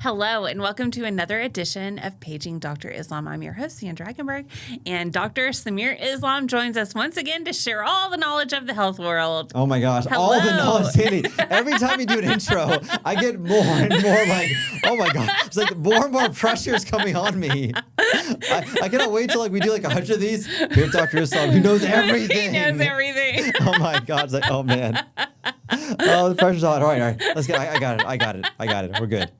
Hello, and welcome to another edition of Paging Dr. Islam. I'm your host, Sandra Eichenberg, and Dr. Samir Islam joins us once again to share all the knowledge of the health world. Oh my gosh, Hello. all the knowledge, Sandy. Every time you do an intro, I get more and more like, oh my God, it's like more and more pressure is coming on me. I cannot wait till we do 100 of these. Here's Dr. Islam, who knows everything. He knows everything. Oh my God, it's like, oh man. Oh, the pressure's on. All right. Let's get. I got it. We're good.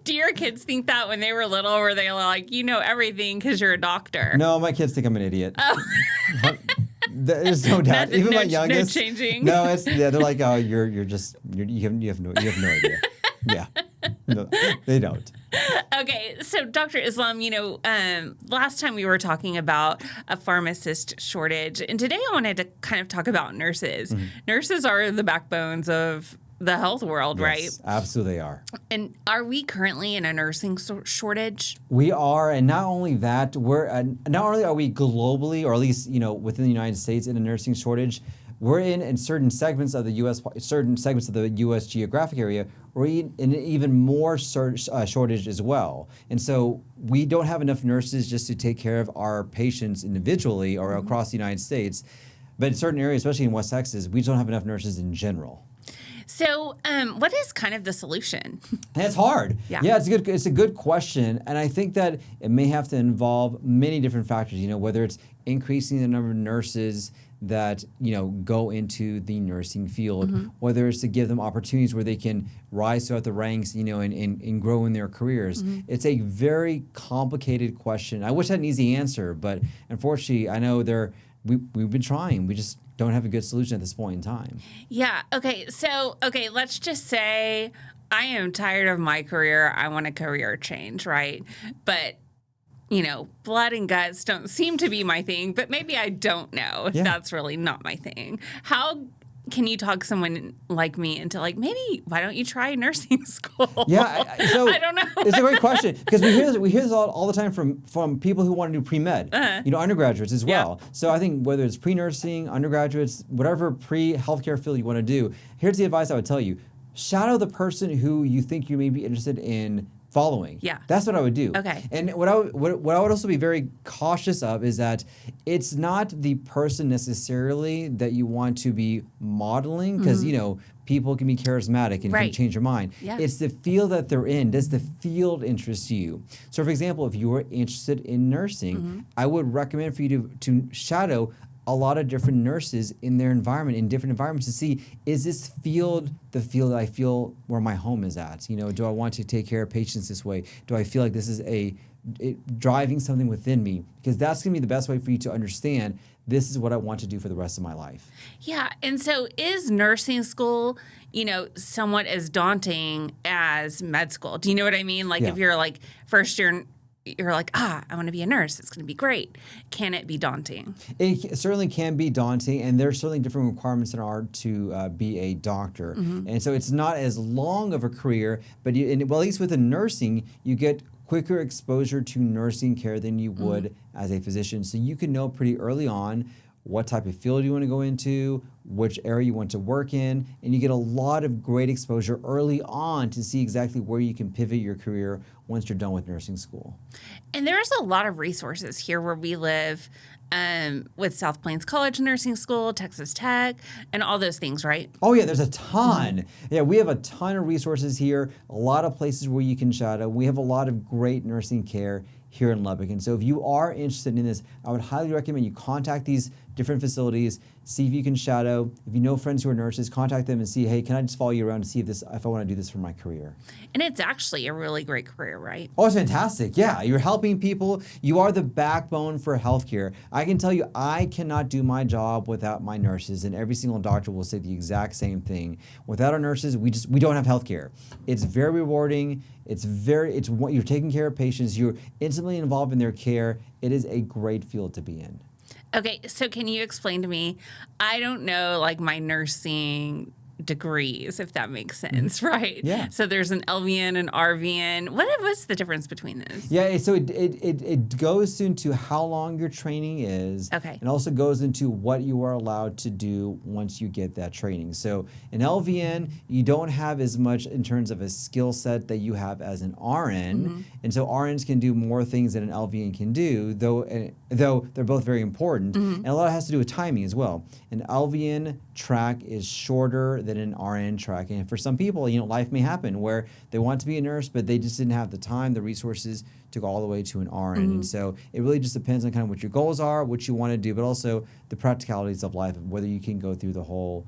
Do your kids think that when they were little, were they like, you know everything because you're a doctor? No, my kids think I'm an idiot. Oh. There's no doubt. Even my youngest. No changing. No, they're like, oh, you have no idea. Yeah. No, they don't. Okay, so Dr. Islam, last time we were talking about a pharmacist shortage, and today I wanted to kind of talk about nurses. Mm-hmm. Nurses are the backbones of the health world, yes, right? Absolutely they are. And are we currently in a nursing shortage? We are, and not only that, not only are we globally, or at least within the United States, in a nursing shortage. We're in certain segments of the U.S. geographic area. We're in an even more shortage as well. And so we don't have enough nurses just to take care of our patients individually or mm-hmm. across the United States. But in certain areas, especially in West Texas, we don't have enough nurses in general. So what is kind of the solution? It's hard. Yeah, it's a good question. And I think that it may have to involve many different factors, whether it's increasing the number of nurses that go into the nursing field, mm-hmm. whether it's to give them opportunities where they can rise throughout the ranks, and grow in their careers. Mm-hmm. It's a very complicated question. I wish I had an easy answer, but unfortunately, I know we've been trying. We just don't have a good solution at this point in time. Yeah. Okay. So, let's just say I am tired of my career. I want a career change, right? But blood and guts don't seem to be my thing, but maybe I don't know if that's really not my thing. How can you talk someone like me into maybe why don't you try nursing school? Yeah, so I don't know. It's a great question because we hear this all the time from people who want to do pre-med, undergraduates as well. Yeah. So I think whether it's pre-nursing, undergraduates, whatever pre-healthcare field you want to do, here's the advice I would tell you. Shadow the person who you think you may be interested in following. Yeah. That's what I would do. Okay. And what I would also be very cautious of is that it's not the person necessarily that you want to be modeling because, mm-hmm. People can be charismatic and can change your mind. Yeah. It's the field that they're in. Does the field interest you? So, for example, if you were interested in nursing, mm-hmm. I would recommend for you to shadow a lot of different nurses in their environment, in different environments to see, is this field the field that I feel where my home is at? Do I want to take care of patients this way? Do I feel like this is driving something within me? Because that's going to be the best way for you to understand this is what I want to do for the rest of my life. Yeah. And so is nursing school, somewhat as daunting as med school? Do you know what I mean? If you're first year, you're like, I want to be a nurse. It's going to be great. Can it be daunting? It certainly can be daunting, and there's certainly different requirements in art to be a doctor. Mm-hmm. And so it's not as long of a career, but at least with nursing, you get quicker exposure to nursing care than you would mm-hmm. as a physician. So you can know pretty early on what type of field you want to go into, which area you want to work in, and you get a lot of great exposure early on to see exactly where you can pivot your career once you're done with nursing school. And there's a lot of resources here where we live with South Plains College Nursing School, Texas Tech, and all those things, right? Oh, yeah, there's a ton. Mm-hmm. Yeah, we have a ton of resources here, a lot of places where you can shadow. We have a lot of great nursing care here in Lubbock. And so if you are interested in this, I would highly recommend you contact these different facilities, see if you can shadow. If you know friends who are nurses, contact them and see, hey, can I just follow you around to see if I want to do this for my career? And it's actually a really great career, right? Oh, it's fantastic. Yeah, you're helping people. You are the backbone for healthcare. I can tell you, I cannot do my job without my nurses, and every single doctor will say the exact same thing. Without our nurses, we don't have healthcare. It's very rewarding. You're taking care of patients. You're intimately involved in their care. It is a great field to be in. Okay, so can you explain to me, I don't know my nursing degrees, if that makes sense, right? Yeah. So there's an LVN and RVN. What's the difference between those? Yeah, so it goes into how long your training is, Okay. and also goes into what you are allowed to do once you get that training. So in LVN, you don't have as much in terms of a skill set that you have as an RN, and so RNs can do more things than an LVN can do, though they're both very important, and a lot has to do with timing as well. An LVN track is shorter than an RN track, and for some people, life may happen where they want to be a nurse, but they just didn't have the time, the resources to go all the way to an RN. And so it really just depends on kind of what your goals are, what you want to do, but also the practicalities of life, of whether you can go through the whole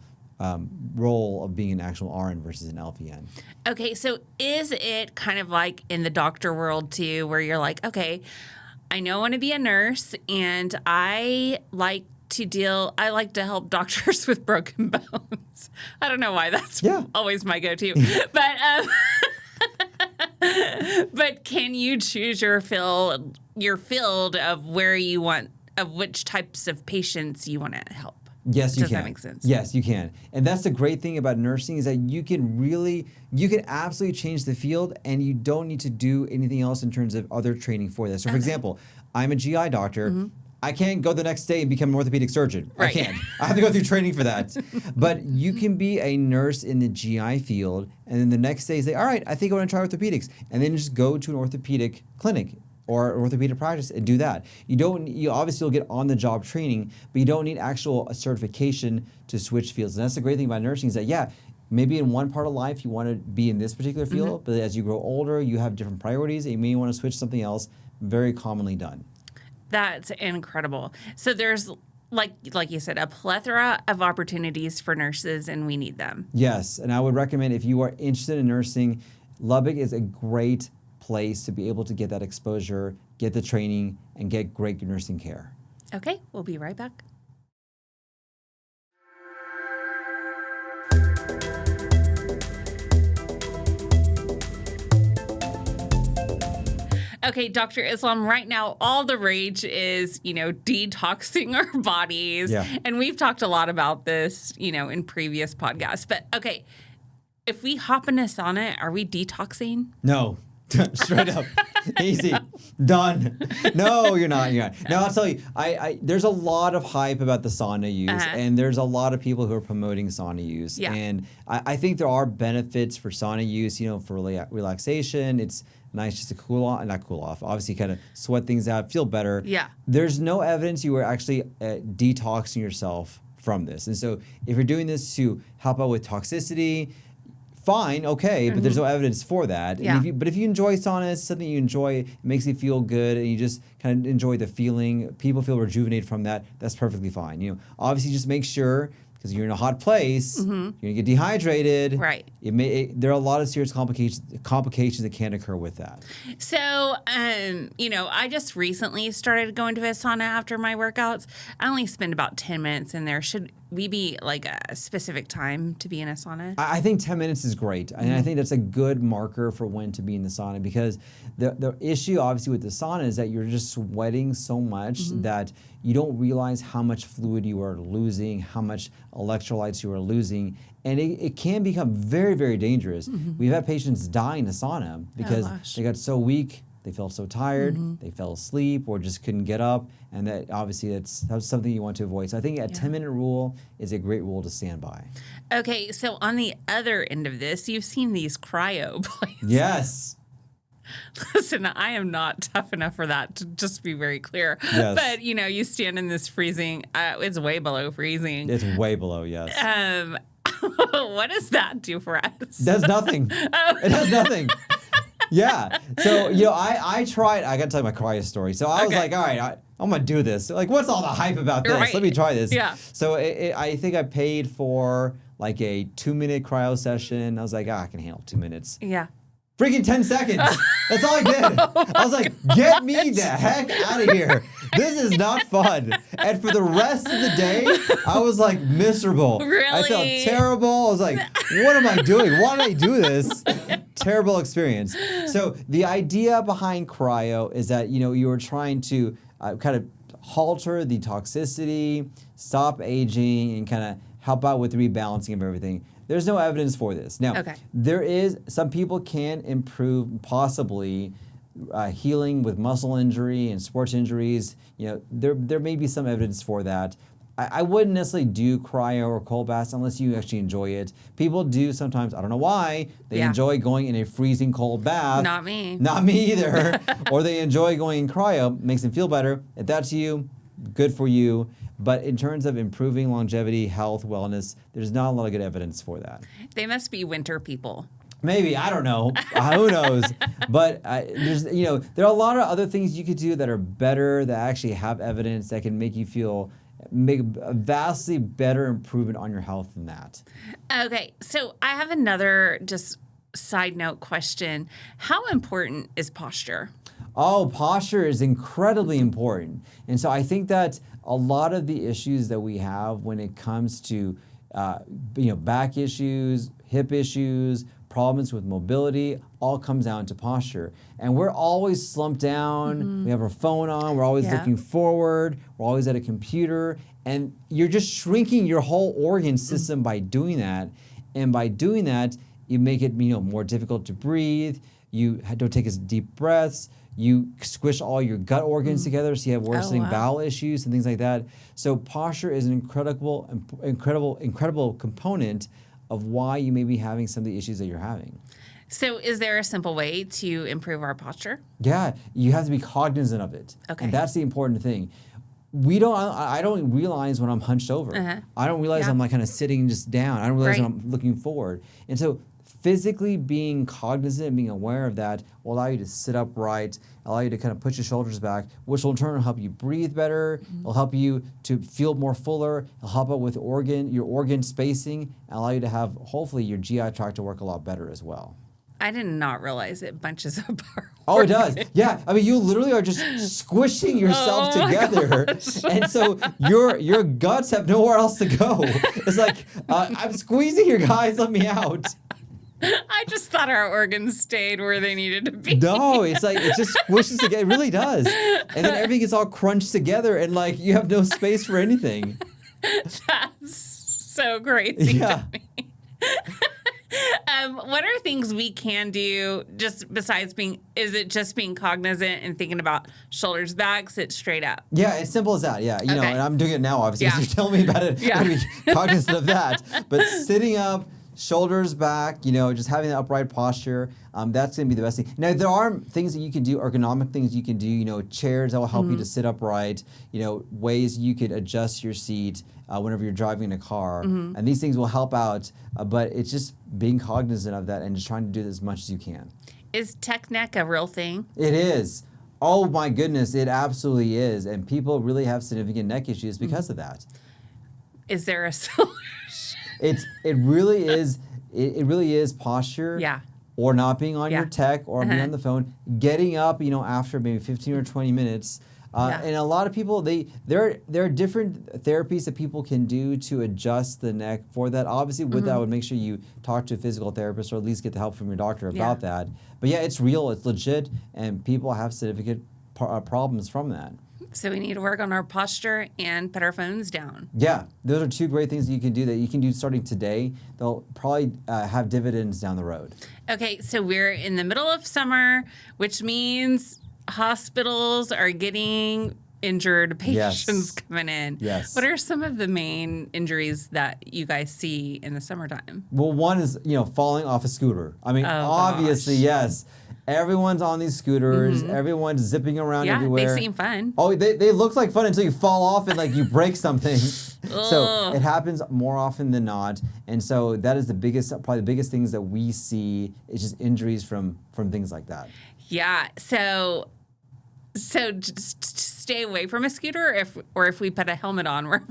role of being an actual RN versus an LVN. Okay, so is it kind of like in the doctor world too, where you're like, okay, I know I want to be a nurse, and I like to help doctors with broken bones. I don't know why that's always my go-to, but can you choose your field of where you want, of which types of patients you want to help? Yes, you can. Does that make sense? Yes, you can. And that's the great thing about nursing, is that you can absolutely change the field, and you don't need to do anything else in terms of other training for that. So for example, I'm a GI doctor. I can't go the next day and become an orthopedic surgeon. Right. I can't. I have to go through training for that. But you can be a nurse in the GI field, and then the next day say, all right, I think I want to try orthopedics. And then just go to an orthopedic clinic or orthopedic practice and do that. You obviously will get on-the-job training, but you don't need actual certification to switch fields. And that's the great thing about nursing, is that, maybe in one part of life you want to be in this particular field, but as you grow older, you have different priorities, and you may want to switch to something else. Very commonly done. That's incredible. So there's, like you said, a plethora of opportunities for nurses, and we need them. Yes, and I would recommend, if you are interested in nursing, Lubbock is a great place to be able to get that exposure, get the training, and get great nursing care. Okay, we'll be right back. Okay, Dr. Islam, right now, all the rage is, detoxing our bodies. Yeah. And we've talked a lot about this, in previous podcasts. But, okay, if we hop in a sauna, are we detoxing? No. Straight up. Easy. Done. No, you're not. No, I'll tell you, there's a lot of hype about the sauna use, and there's a lot of people who are promoting sauna use. Yeah. And I think there are benefits for sauna use, for relaxation. It's nice just to not cool off, obviously kind of sweat things out, feel better. Yeah. There's no evidence you are actually detoxing yourself from this. And so if you're doing this to help out with toxicity, fine, okay, but there's no evidence for that. Yeah. And if you enjoy saunas, something you enjoy, it makes you feel good, and you just kind of enjoy the feeling, people feel rejuvenated from that, that's perfectly fine. Obviously just make sure, because you're in a hot place, you're going to get dehydrated. Right. There are a lot of serious complications that can occur with that. So, I just recently started going to a sauna after my workouts. I only spend about 10 minutes in there. Should we be like a specific time to be in a sauna? I think 10 minutes is great. And I think that's a good marker for when to be in the sauna, because the issue obviously with the sauna is that you're just sweating so much that you don't realize how much fluid you are losing, how much electrolytes you are losing. And it can become very, very dangerous. We've had patients die in a sauna because they got so weak, they felt so tired, they fell asleep or just couldn't get up. And that obviously that's something you want to avoid. So I think a 10-minute rule is a great rule to stand by. Okay, so on the other end of this, you've seen these cryo places. Yes. Listen, I am not tough enough for that, to just be very clear. Yes. But, you stand in this freezing, it's way below freezing. It's way below, yes. What does that do for us? It does nothing. It does nothing. Yeah. So, I tried, I got to tell you my cryo story. So I was like, all right, I'm going to do this. Like, what's all the hype about this? Right. Let me try this. Yeah. So I think I paid for like a 2-minute cryo session. I was like, I can handle 2 minutes. Yeah. Freaking 10 seconds. That's all I did. I was like, get me the heck out of here. This is not fun. And for the rest of the day, I was like miserable. Really? I felt terrible. I was like, what am I doing? Why did I do this? Terrible experience. So the idea behind cryo is that, you were trying to kind of halter the toxicity, stop aging, and kind of help out with the rebalancing of everything. there's no evidence for this. Now, Okay. there is, some people can improve possibly healing with muscle injury and sports injuries. You know, there may be some evidence for that. I wouldn't necessarily do cryo or cold baths unless you actually enjoy it. People do sometimes, I don't know why, they enjoy going in a freezing cold bath. Not me. Not me either. Or they enjoy going in cryo, makes them feel better. If that's you, good for you. But in terms of improving longevity, health, wellness, there's not a lot of good evidence for that. They must be winter people. Maybe, I don't know. Who knows? But there's, you know, there are a lot of other things you could do that are better, that actually have evidence that can make you make a vastly better improvement on your health than that. Okay, so I have another just side note question. How important is posture? Oh, posture is incredibly important. And so I think that a lot of the issues that we have when it comes to back issues, hip issues, problems with mobility, all comes down to posture. And we're always slumped down. We have our phone on. We're always looking forward. We're always at a computer. And you're just shrinking your whole organ system by doing that. And by doing that, you make it more difficult to breathe. You don't take as deep breaths. You squish all your gut organs together, so you have worsening bowel issues and things like that. So posture is an incredible component of why you may be having some of the issues that you're having. So is there a simple way to improve our posture? Yeah, you have to be cognizant of it. Okay. And that's the important thing. I don't realize when I'm hunched over. I don't realize I'm like kind of sitting just down. I don't realize when I'm looking forward. And so physically being cognizant and being aware of that will allow you to sit upright, allow you to kind of put your shoulders back, which will in turn help you breathe better. It'll help you to feel more fuller. It'll help out with your organ spacing, and allow you to have, hopefully, your GI tract to work a lot better as well. I did not realize it bunches up our Oh, it does. Yeah. I mean, you literally are just squishing yourself together. And so your guts have nowhere else to go. It's like, I'm squeezing here, guys. Let me out. I just thought our organs stayed where they needed to be. No, it's like it just squishes together. It really does. And then everything gets all crunched together and like you have no space for anything. That's so crazy to me. What are things we can do just besides is it just being cognizant and thinking about shoulders back, sit straight up? Yeah, as simple as that. Yeah, you know, and I'm doing it now, obviously. So you're telling me about it. Yeah. I'm be cognizant of that. But sitting up, shoulders back, just having that upright posture, that's going to be the best thing. Now, there are things that you can do, ergonomic things you can do, chairs that will help you to sit upright, ways you could adjust your seat whenever you're driving in a car. And these things will help out, but it's just being cognizant of that and just trying to do it as much as you can. Is tech neck a real thing? It is. Oh my goodness, it absolutely is. And people really have significant neck issues because of that. Is there a solution? It really is. It really is posture. Yeah. Or not being on your tech or being on the phone. Getting up, after maybe 15 or 20 minutes. And a lot of people, there are different therapies that people can do to adjust the neck for that. Obviously, with that, I would make sure you talk to a physical therapist or at least get the help from your doctor about that. But yeah, it's real, it's legit, and people have significant problems from that. So we need to work on our posture and put our phones down. Yeah, those are two great things that you can do starting today. They'll probably have dividends down the road. Okay, so we're in the middle of summer, which means hospitals are getting injured patients coming in. Yes. What are some of the main injuries that you guys see in the summertime? Well, one is, falling off a scooter. I mean, obviously, yes. Everyone's on these scooters. Everyone's zipping around everywhere. Yeah, they seem fun. Oh, they look like fun until you fall off and like you break something. So it happens more often than not. And so that is probably the biggest things that we see is just injuries from things like that. Yeah. So just stay away from a scooter or if we put a helmet on, we're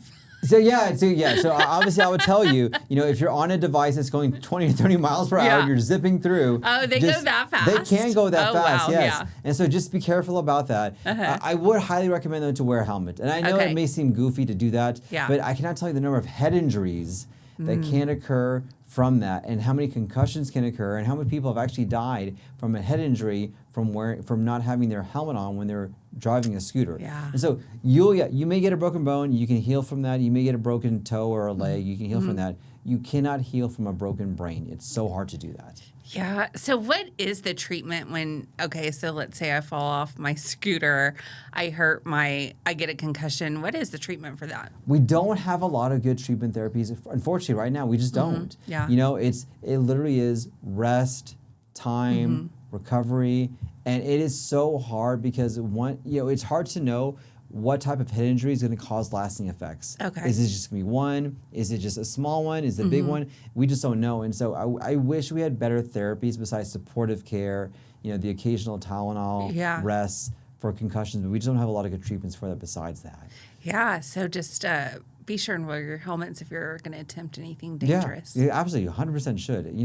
So obviously I would tell you, if you're on a device that's going 20 or 30 miles per hour, you're zipping through. Oh, they go that fast? They can go that fast, wow, yes. Yeah. And so just be careful about that. I would highly recommend them to wear a helmet. And I know it may seem goofy to do that, but I cannot tell you the number of head injuries that can occur from that, and how many concussions can occur, and how many people have actually died from a head injury from not having their helmet on when they're driving a scooter. Yeah. And so you may get a broken bone, you can heal from that. You may get a broken toe or a leg, you can heal from that. You cannot heal from a broken brain. It's so hard to do that. Yeah. So what is the treatment when, okay, so let's say I fall off my scooter, I get a concussion. What is the treatment for that? We don't have a lot of good treatment therapies. Unfortunately, right now, we just don't. Yeah. It literally is rest, time, recovery, and it is so hard because it's hard to know what type of head injury is going to cause lasting effects. Okay. Is it just going to be one? Is it just a small one? Is it a big one? We just don't know. And so I wish we had better therapies besides supportive care, the occasional Tylenol, rests for concussions, but we just don't have a lot of good treatments for that besides that. Yeah. So just be sure and wear your helmets if you're going to attempt anything dangerous. Yeah, absolutely. 100% should.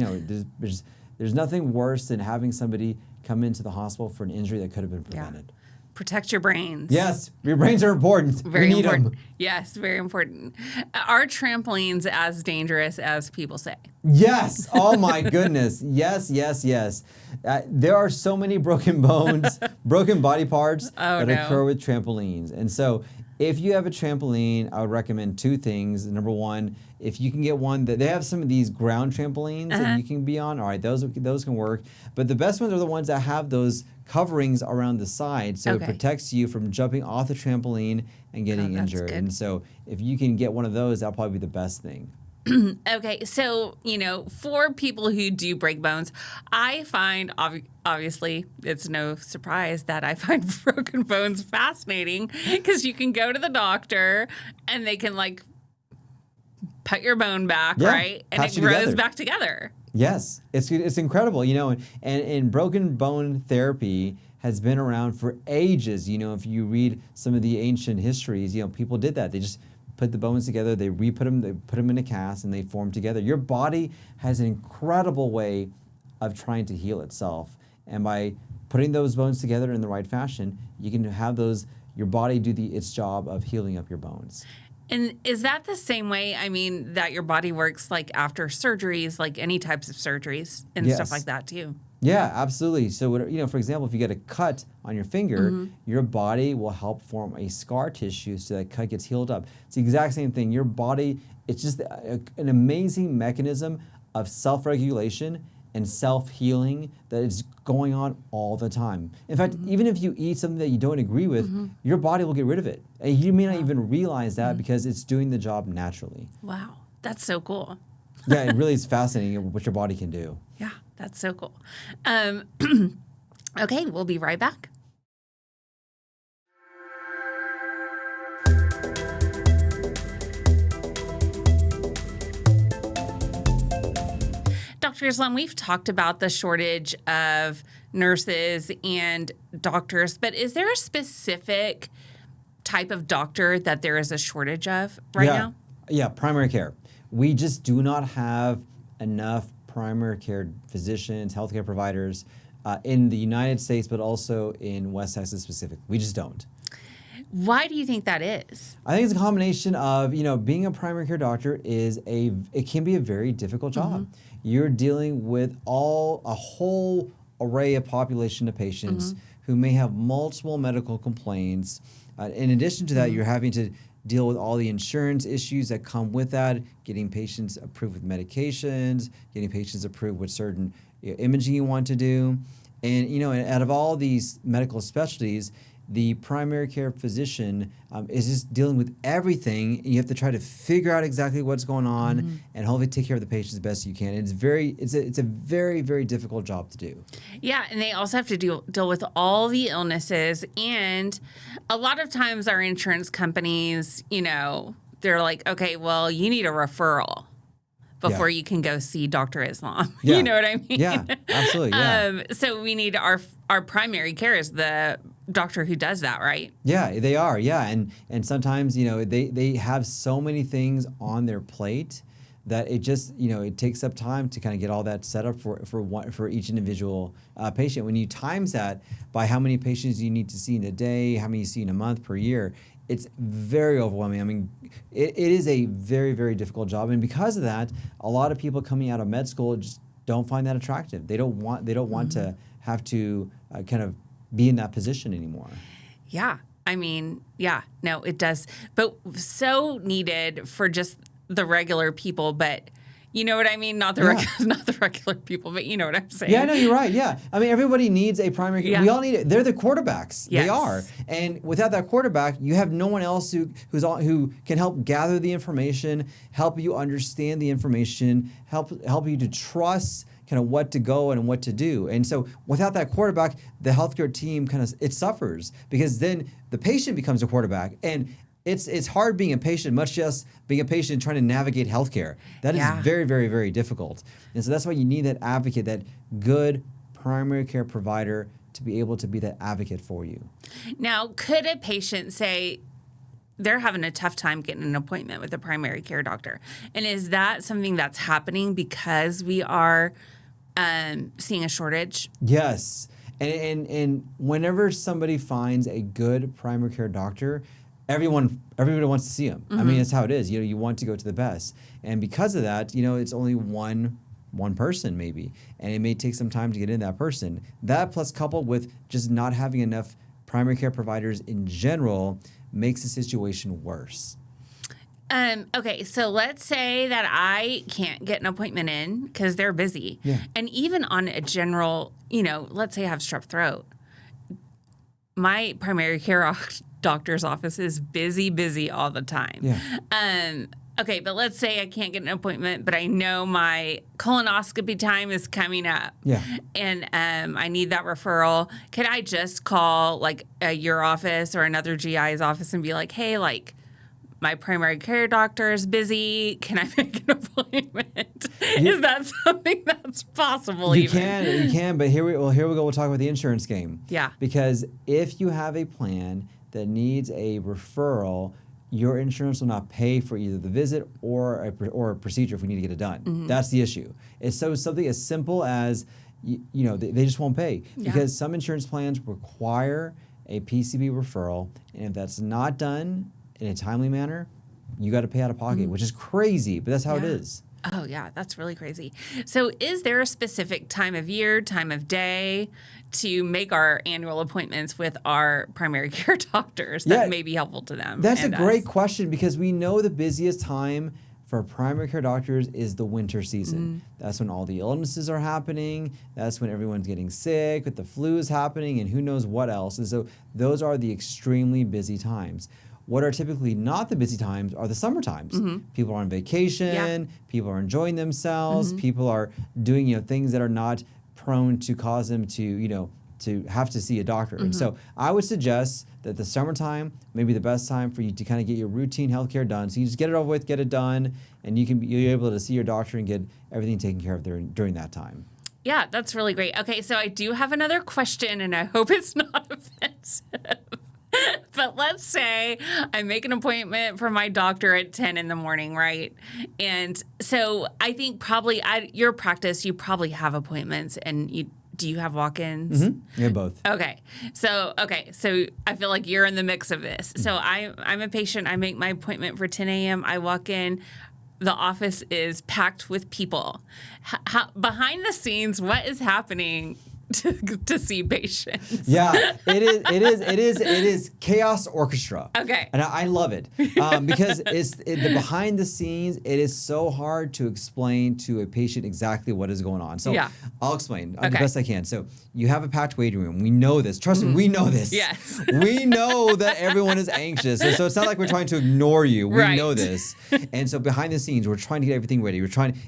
There's nothing worse than having somebody come into the hospital for an injury that could have been prevented. Yeah. Protect your brains. Yes, your brains are important. Very we need important. them. Yes, very important. Are trampolines as dangerous as people say? Yes. Oh my goodness. Yes. There are so many broken bones, broken body parts that occur with trampolines. And so if you have a trampoline, I would recommend two things. Number one, if you can get one that they have some of these ground trampolines that you can be on. All right, those can work. But the best ones are the ones that have those coverings around the side, so it protects you from jumping off the trampoline and getting injured. Good. And so if you can get one of those, that'll probably be the best thing. Okay, so, for people who do break bones, I find, obviously, it's no surprise that I find broken bones fascinating because you can go to the doctor and they can, put your bone back, right? And it grows back together. Yes, it's incredible, and broken bone therapy has been around for ages. If you read some of the ancient histories, people did that. They just put the bones together, they put them in a cast, and they form together. Your body has an incredible way of trying to heal itself, and by putting those bones together in the right fashion, you can have your body do its job of healing up your bones. And is that the same way, that your body works after surgeries, any types of surgeries and stuff like that too? Yeah, absolutely. So, for example, if you get a cut on your finger, your body will help form a scar tissue so that cut gets healed up. It's the exact same thing. Your body, it's just an amazing mechanism of self-regulation and self-healing that is going on all the time. In fact, even if you eat something that you don't agree with, your body will get rid of it. And you may not even realize that because it's doing the job naturally. Wow, that's so cool. Yeah, it really is fascinating what your body can do. Yeah, that's so cool. Okay, we'll be right back. Dr. Islam, we've talked about the shortage of nurses and doctors, but is there a specific type of doctor that there is a shortage of now? Yeah, primary care. We just do not have enough primary care physicians, healthcare providers in the United States, but also in West Texas specifically. We just don't. Why do you think that is? I think it's a combination of, being a primary care doctor it can be a very difficult job. You're dealing with a whole array of population of patients who may have multiple medical complaints. In addition to that, you're having to deal with all the insurance issues that come with that, getting patients approved with medications, getting patients approved with certain imaging you want to do. And, out of all these medical specialties, the primary care physician is just dealing with everything. And you have to try to figure out exactly what's going on and hopefully take care of the patient as best you can. And it's a very, very difficult job to do. Yeah, and they also have to deal with all the illnesses. And a lot of times our insurance companies, they're like, okay, well, you need a referral before you can go see Dr. Islam. Yeah. You know what I mean? Yeah, absolutely. Yeah. So we need our primary care is the doctor who does that, right? Yeah, they are. Yeah, and sometimes they have so many things on their plate that it just it takes up time to kind of get all that set up for each individual patient. When you times that by how many patients you need to see in a day, how many you see in a month per year, it's very overwhelming. I mean, it is a very, very difficult job. And because of that, a lot of people coming out of med school just don't find that attractive. They don't want to have to kind of be in that position anymore. Yeah. I mean, yeah, no, it does. But so needed for just the regular people, but you know what I mean? Not the regular people, but you know what I'm saying. Yeah, no, you're right. Yeah. I mean, everybody needs a primary care. Yeah. We all need it. They're the quarterbacks. Yes. They are. And without that quarterback, you have no one else who can help gather the information, help you understand the information, help you to trust kind of what to go and what to do. And so without that quarterback, the healthcare team it suffers, because then the patient becomes a quarterback. And it's hard being a patient, much less being a patient trying to navigate healthcare. That is very, very, very difficult. And so that's why you need that advocate, that good primary care provider, to be able to be that advocate for you. Now, could a patient say they're having a tough time getting an appointment with a primary care doctor? And is that something that's happening because we are seeing a shortage? Yes. And whenever somebody finds a good primary care doctor, everybody wants to see them. I mean, that's how it is. You want to go to the best. And because of that, it's only one person maybe. And it may take some time to get in that person. That, plus coupled with just not having enough primary care providers in general, makes the situation worse. Okay, so let's say that I can't get an appointment in because they're busy. Yeah. And even on a general, let's say I have strep throat. My primary care doctor's office is busy all the time. Yeah. Okay, but let's say I can't get an appointment, but I know my colonoscopy time is coming up. Yeah. And I need that referral. Could I just call like your office or another GI's office and be like, hey, like my primary care doctor is busy. Can I make an appointment? Is that something that's possible? You can, but here we go. We'll talk about the insurance game. Yeah. Because if you have a plan that needs a referral, your insurance will not pay for either the visit or a procedure if we need to get it done. Mm-hmm. That's the issue. It's something as simple as, they just won't pay. Yeah. Because some insurance plans require a PCP referral, and if that's not done in a timely manner, you got to pay out of pocket, which is crazy, but that's how it is. Oh, yeah, that's really crazy. So is there a specific time of year, time of day to make our annual appointments with our primary care doctors that may be helpful to them? That's a great question, because we know the busiest time for primary care doctors is the winter season. That's when all the illnesses are happening. That's when everyone's getting sick, with the flu is happening, and who knows what else. And so those are the extremely busy times. What are typically not the busy times are the summer times. People are on vacation, people are enjoying themselves, people are doing things that are not prone to cause them to to have to see a doctor. So I would suggest that the summertime may be the best time for you to kind of get your routine healthcare done. So you just get it over with, get it done, and you're able to see your doctor and get everything taken care of during that time. Yeah, that's really great. Okay, so I do have another question, and I hope it's not offensive. But let's say I make an appointment for my doctor at 10 in the morning, right? And so I think probably at your practice, you probably have appointments, and do you have walk-ins? Yeah, both. Okay. So I feel like you're in the mix of this. So I'm a patient. I make my appointment for 10 a.m. I walk in. The office is packed with people. Behind the scenes, what is happening to see patients? Yeah, it is chaos orchestra. Okay. And I love it because the behind the scenes, it is so hard to explain to a patient exactly what is going on. So I'll explain the best I can. So you have a packed waiting room. We know this. Trust me, we know this. Yes. We know that everyone is anxious. And so it's not like we're trying to ignore you. We know this. And so behind the scenes, we're trying to get everything ready.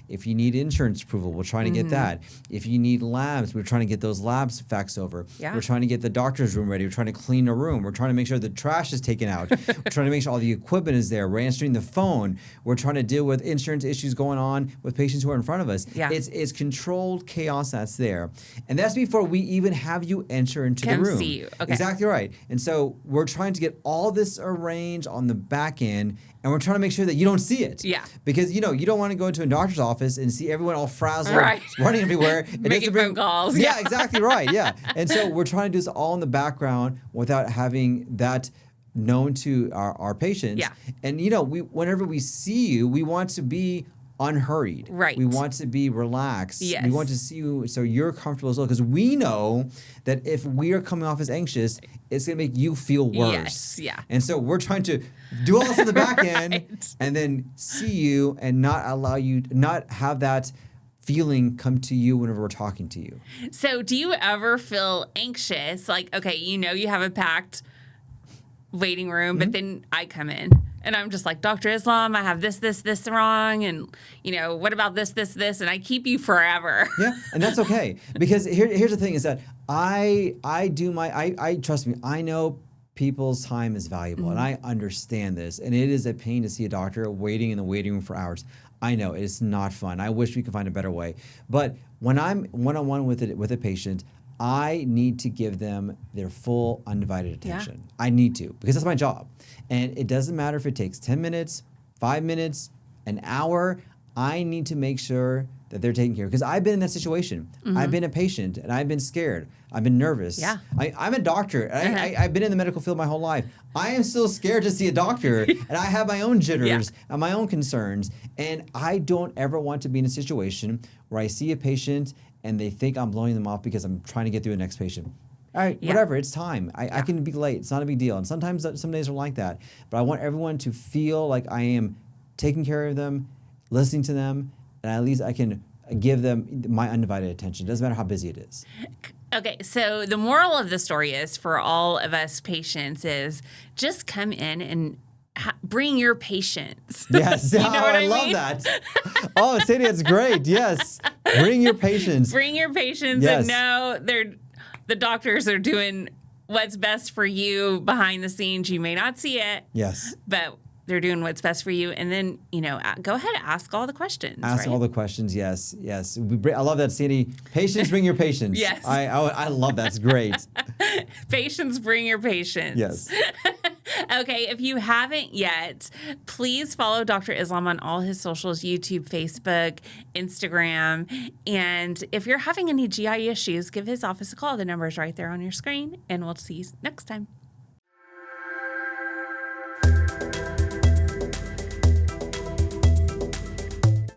If you need insurance approval, we're trying to get that. If you need labs, we're trying to get those labs faxed over. Yeah. We're trying to get the doctor's room ready. We're trying to clean a room. We're trying to make sure the trash is taken out. We're trying to make sure all the equipment is there. We're answering the phone. We're trying to deal with insurance issues going on with patients who are in front of us. Yeah. It's controlled chaos that's there. And that's before we even have you enter into the room. See you. Okay. Exactly right. And so we're trying to get all this arranged on the back end, and we're trying to make sure that you don't see it. Yeah. Because, you don't want to go into a doctor's office and see everyone all frazzled, running everywhere. Making phone calls. Yeah, exactly right. Yeah. And so we're trying to do this all in the background without having that known to our patients. Yeah. And whenever we see you, we want to be unhurried. Right. We want to be relaxed. Yes. We want to see you so you're comfortable as well, because we know that if we are coming off as anxious, it's going to make you feel worse. Yes, yeah. And so we're trying to do all this on the back end Right. and then see you and not have that feeling come to you whenever we're talking to you. So do you ever feel anxious? Like, okay, you have a packed waiting room, but then I come in and I'm just like, Dr. Islam, I have this wrong. And, what about this? And I keep you forever. Yeah, and that's okay. Because here's the thing is that I trust me, I know people's time is valuable and I understand this. And it is a pain to see a doctor waiting in the waiting room for hours. I know it's not fun. I wish we could find a better way. But when I'm one-on-one with a patient, I need to give them their full undivided attention. Yeah. I need to, because that's my job. And it doesn't matter if it takes 10 minutes, 5 minutes, an hour. I need to make sure that they're taken care of. Because I've been in that situation. I've been a patient and I've been scared. I've been nervous. Yeah. I'm a doctor. I've been in the medical field my whole life. I am still scared to see a doctor and I have my own jitters and my own concerns. And I don't ever want to be in a situation where I see a patient and they think I'm blowing them off because I'm trying to get through the next patient. All right, whatever, it's time. I can be late. It's not a big deal. And sometimes some days are like that. But I want everyone to feel like I am taking care of them, listening to them, and at least I can give them my undivided attention. It doesn't matter how busy it is. Okay, so the moral of the story is for all of us patients is just come in and bring your patients. Yes, you know what I love mean? that. Oh, Sadie, that's great. Yes, bring your patients. Bring your patients and know the doctors are doing what's best for you behind the scenes. You may not see it. Yes. But they're doing what's best for you. And then, go ahead and ask all the questions. Ask all the questions. Yes. Yes. I love that, Sandy. Patients, bring your patients. Yes. I love that. It's great. Patients, bring your patients. Yes. Okay, if you haven't yet, please follow Dr. Islam on all his socials, YouTube, Facebook, Instagram. And if you're having any GI issues, give his office a call. The number is right there on your screen. And we'll see you next time.